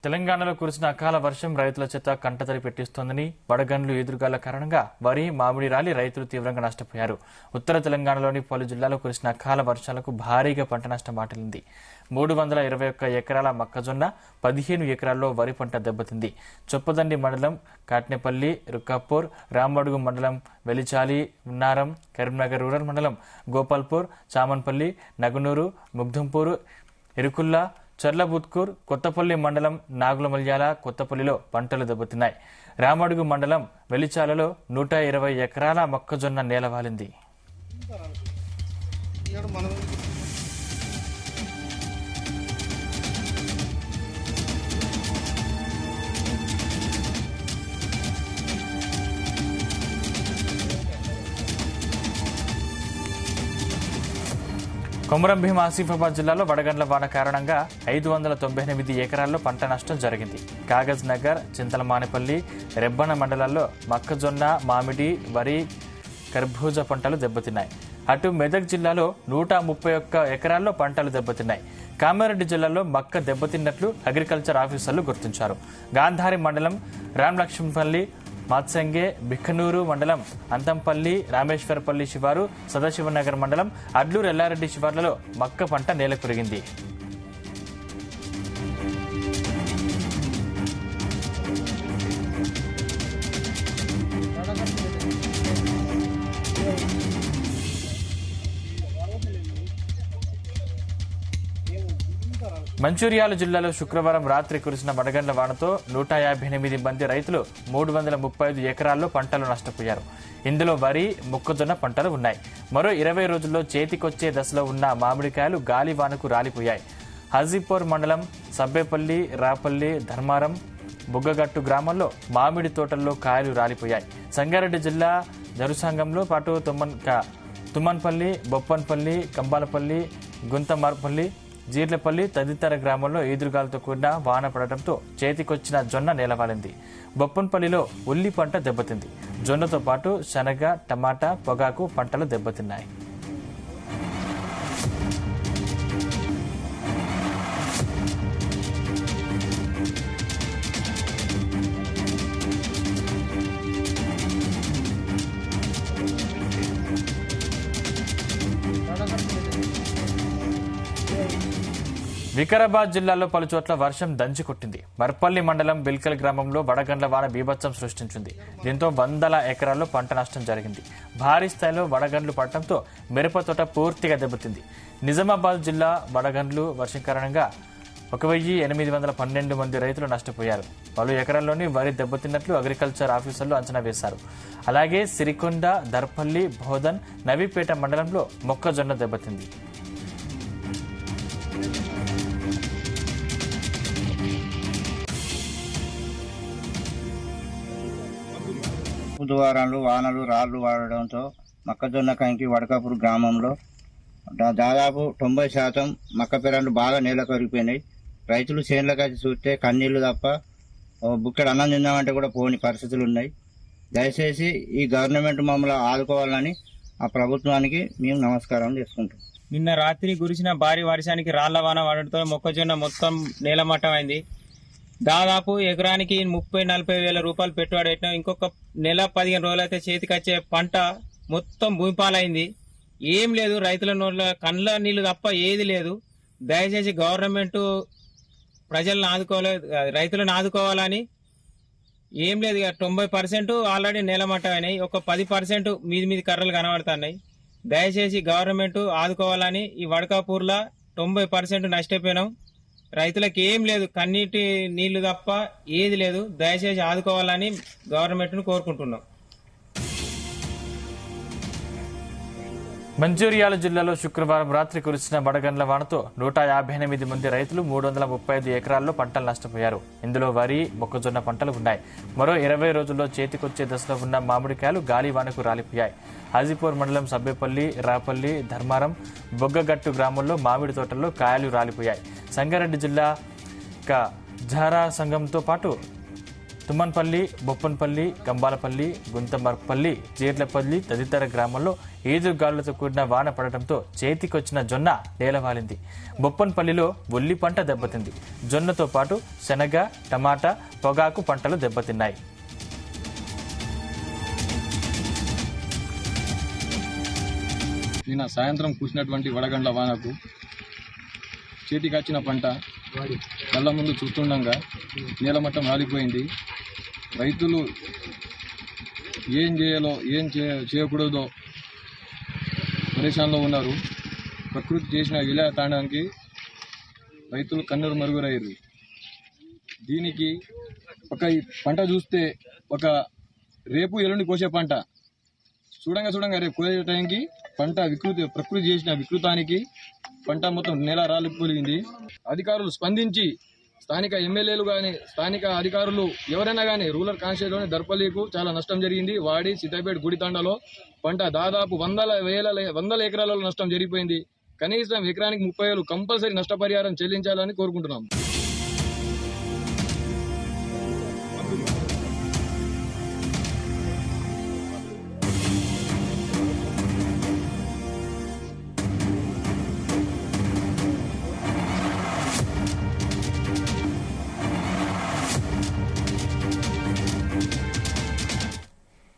తెలంగాణలో కురిసిన అకాల వర్షం రైతుల చేత కంటతడి పెట్టిస్తోందని వడగండ్లు ఎదురుగాల కారణంగా వరి మామిడి రాలి రైతులు తీవ్రంగా నష్టపోయారు. ఉత్తర తెలంగాణలోని పలు జిల్లాల్లో కురిసిన అకాల వర్షాలకు భారీగా పంట నష్టం వాటిల్లింది. 321 ఎకరాల మొక్కజొన్న, 15 ఎకరాల్లో వరి పంట దెబ్బతింది. చొప్పదండి మండలం కాట్నేపల్లి, రుక్కాపూర్, రామడుగు మండలం వెలిచాలి, ఉన్నారం, కరీంనగర్ రూరల్ మండలం గోపాల్పూర్, చామన్పల్లి, నగునూరు, ముగ్ధంపూర్, ఇరుకుల్లా, చర్లబుత్కూర్, కొత్తపల్లి మండలం నాగులమల్యాల, కొత్తపల్లిలో పంటలు దెబ్బతిన్నాయి. రామడుగు మండలం వెలిచాలలో 120 ఎకరాల మొక్కజొన్న నేలవాలింది. కొమరం భీం ఆసిఫాబాద్ జిల్లాలో వడగండ్ల వాన కారణంగా 598 ఎకరాల్లో పంట నష్టం జరిగింది. కాగజ్ నగర్, చింతలమానేపల్లి, రెబ్బన మండలాల్లో మొక్కజొన్న, మామిడి, వరి, కర్బూజ పంటలు దెబ్బతిన్నాయి. అటు మెదక్ జిల్లాలో 131 ఎకరాల్లో పంటలు దెబ్బతిన్నాయి. కామారెడ్డి జిల్లాలో మక్క దెబ్బతిన్నట్లు అగ్రికల్చర్ ఆఫీసర్లు గుర్తించారు. గాంధారి మండలం రామలక్ష్మణపల్లి, మాత్సంగే, బిక్కనూరు మండలం అంతంపల్లి, రామేశ్వరపల్లి శివారు, సదాశివనగర్ మండలం అడ్లూరు ఎల్లారెడ్డి శివార్లలో మక్క పంట నేలకొరిగింది. మంచిర్యాల జిల్లాలో శుక్రవారం రాత్రి కురిసిన వడగండ్ల వానతో 158 మంది రైతులు 335 ఎకరాల్లో పంటలు నష్టపోయారు. ఇందులో వరి, మొక్కజొన్న పంటలు ఉన్నాయి. మరో 20 రోజుల్లో చేతికొచ్చే దశలో ఉన్న మామిడికాయలు గాలి వానకు రాలిపోయాయి. హాజీపూర్ మండలం సబ్బేపల్లి, రాపల్లి, ధర్మారం, బుగ్గగట్టు గ్రామాల్లో మామిడి తోటల్లో కాయలు రాలిపోయాయి. సంగారెడ్డి జిల్లా జరుసంగంలో పాటు తుమ్మన్పల్లి, బొప్పన్పల్లి, కంబాలపల్లి, గుంతమార్పల్లి, జీర్లపల్లి తదితర గ్రామాల్లో ఈదురుగాలతో కూడిన వాన పడటంతో చేతికొచ్చిన జొన్న నేలవాలింది. బొప్పన్పల్లిలో ఉల్లి పంట దెబ్బతింది. జొన్నతో పాటు శనగ, టమాటా, పొగాకు పంటలు దెబ్బతిన్నాయి. వికారాబాద్ జిల్లాలో పలుచోట్ల వర్షం దంచి కొట్టింది. మర్పల్లి మండలం బిల్కల్ గ్రామంలో వడగండ్ల వాన బీభత్సం సృష్టించింది. దీంతో వందల ఎకరాల్లో పంట నష్టం జరిగింది. భారీ స్థాయిలో వడగండ్లు పడటంతో మిరప తోట పూర్తిగా దెబ్బతింది. నిజామాబాద్ జిల్లా వడగండ్లు వర్షం కారణంగా 1812 మంది రైతులు నష్టపోయారు. పలు ఎకరాల్లోని వరి దెబ్బతిన్నట్లు అగ్రికల్చర్ ఆఫీసర్లు అంచనా వేశారు. అలాగే సిరికొండ, దర్పల్లి, బోధన్, నవీపేట మండలంలో మొక్కజొన్న దెబ్బతింది. బుధవారాలు వానలు రాళ్లు వాడడంతో మొక్కజొన్న కంకి వడకాపూర్ గ్రామంలో దాదాపు 90% మక్క పెరళ్ళు బాగా నేల కొరిగిపోయినాయి. రైతులు చేనులకు వచ్చి చూస్తే కన్నీళ్లు తప్ప బుక్కడు అన్నం తిందామంటే కూడా పోని పరిస్థితులు ఉన్నాయి. దయచేసి ఈ గవర్నమెంట్ మమ్మల్ని ఆదుకోవాలని ఆ ప్రభుత్వానికి మేము నమస్కారం చేసుకుంటాం. నిన్న రాత్రి కురిసిన భారీ వర్షానికి రాళ్ల వాన పడడంతో మొక్కజొన్న మొత్తం నేలమట్టం అయింది. దాదాపు ఎకరానికి 30-40 వేల రూపాయలు పెట్టుబడి పెట్టినాం. ఇంకొక నెల 15 రోజులు అయితే చేతికి వచ్చే పంట మొత్తం భూమిపాలైంది. ఏం లేదు, రైతుల నోళ్ళ కండ్ల నీళ్లు తప్ప ఏది లేదు. దయచేసి గవర్నమెంట్ ప్రజలను ఆదుకోలేదు, రైతులను ఆదుకోవాలని. ఏం లేదు, 90% ఆల్రెడీ నేలమట్టం అయినాయి. ఒక 10% మీది కర్రలు కనబడుతున్నాయి. దయచేసి గవర్నమెంట్ ఆదుకోవాలని. ఈ వడకాపూర్లో 90% నష్టపోయినాం. రైతులకు ఏం లేదు, కన్నీటి నీళ్లు తప్ప ఏది లేదు. దయచేసి ఆదుకోవాలని గవర్నమెంట్ ను కోరుకుంటున్నాం. మంచిర్యాల జిల్లాలో శుక్రవారం రాత్రి కురిసిన వడగండ్ల వానతో 158 మంది రైతులు 335 ఎకరాల్లో పంటలు నష్టపోయారు. ఇందులో వరి, మొక్కజొన్న పంటలు ఉన్నాయి. మరో 20 రోజుల్లో చేతికొచ్చే దశలో ఉన్న మామిడికాయలు గాలి వానకు రాలిపోయాయి. హాజీపూర్ మండలం సబ్బేపల్లి, రాపల్లి, ధర్మారం, బొగ్గగట్టు గ్రామంలో మామిడి తోటల్లో కాయలు రాలిపోయాయి. సంగారెడ్డి జిల్లా జారా సంఘంతో పాటు తుమ్మన్పల్లి, బొప్పన్పల్లి, గంబాలపల్లి, గుంతమర్పల్లి, జీర్లపల్లి తదితర గ్రామాల్లో ఈదురుగాలులతో కూడిన వాన పడటంతో చేతికొచ్చిన జొన్న నేలవాలింది. బొప్పన్పల్లిలో ఉల్లి పంట దెబ్బతింది. జొన్నతో పాటు శనగ, టమాటా, పొగాకు పంటలు దెబ్బతిన్నాయి. నిన్న సాయంత్రం కురిసినటువంటి వడగండ్ల వానకు చేతికొచ్చిన పంట కళ్ళ ముందు చూస్తుండగా నేలమట్టం రాలిపోయింది. రైతులు ఏం చేయాలో ఏం చేయకూడదో పరేషాన్లో ఉన్నారు. ప్రకృతి చేసిన విలయ తాండానికి రైతులు కన్నీరు మరుగురయ్యారు. దీనికి ఈ పంట చూస్తే ఒక రేపు ఎల్లుండి కోసే పంట చూడంగా రేపు కోసే టైంకి పంట ప్రకృతి చేసిన వికృతానికి పంట మొత్తం నేల రాలిపోయింది. అధికారులు స్పందించి స్థానిక ఎమ్మెల్యేలు కానీ స్థానిక అధికారులు ఎవరైనా కానీ రూరల్ కాన్స్టిట్యూన్సీలోని దర్పల్లికు చాలా నష్టం జరిగింది. వాడి సిద్దిపేట గుడితాండలో పంట దాదాపు వందల ఎకరాలలో నష్టం జరిగిపోయింది. కనీసం ఎకరానికి 30,000 కంపల్సరీ నష్టపరిహారం చెల్లించాలని కోరుకుంటున్నాం.